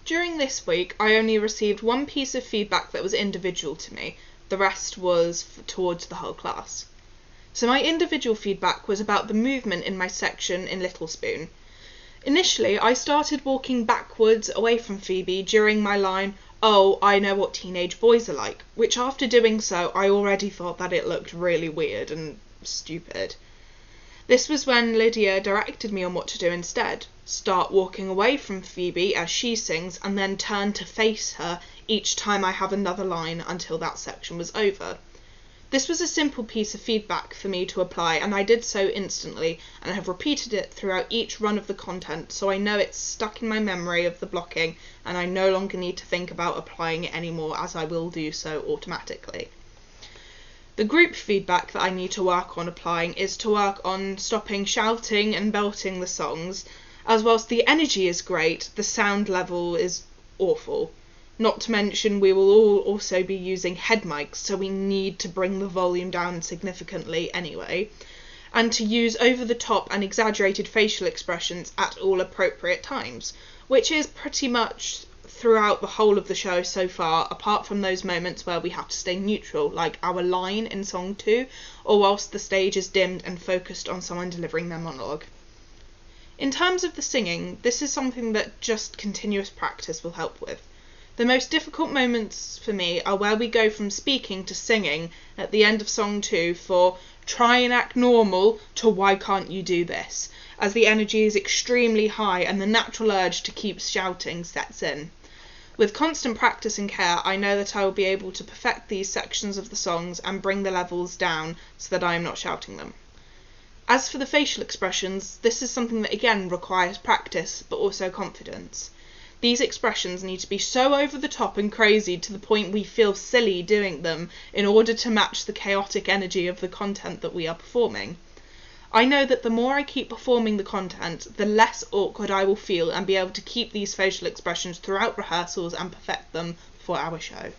During this week, I only received one piece of feedback that was individual to me. The rest was towards the whole class. So my individual feedback was about the movement in my section in Little Spoon. Initially, I started walking backwards away from Phoebe during my line, "Oh, I know what teenage boys are like," which after doing so, I already thought that it looked really weird and stupid. This was when Lydia directed me on what to do instead. Start walking away from Phoebe as she sings, and then turn to face her each time I have another line until that section was over. This was a simple piece of feedback for me to apply, and I did so instantly, and I have repeated it throughout each run of the content, so I know it's stuck in my memory of the blocking, and I no longer need to think about applying it anymore, as I will do so automatically. The group feedback that I need to work on applying is to work on stopping shouting and belting the songs, as whilst the energy is great, the sound level is awful. Not to mention we will all also be using head mics, so we need to bring the volume down significantly anyway, and to use over-the-top and exaggerated facial expressions at all appropriate times, which is pretty much throughout the whole of the show so far, apart from those moments where we have to stay neutral, like our line in Song 2, or whilst the stage is dimmed and focused on someone delivering their monologue. In terms of the singing, this is something that just continuous practice will help with. The most difficult moments for me are where we go from speaking to singing at the end of Song 2 for "try and act normal" to "why can't you do this," as the energy is extremely high and the natural urge to keep shouting sets in. With constant practice and care, I know that I will be able to perfect these sections of the songs and bring the levels down so that I am not shouting them. As for the facial expressions, this is something that again requires practice, but also confidence. These expressions need to be so over the top and crazy to the point we feel silly doing them in order to match the chaotic energy of the content that we are performing. I know that the more I keep performing the content, the less awkward I will feel and be able to keep these facial expressions throughout rehearsals and perfect them for our show.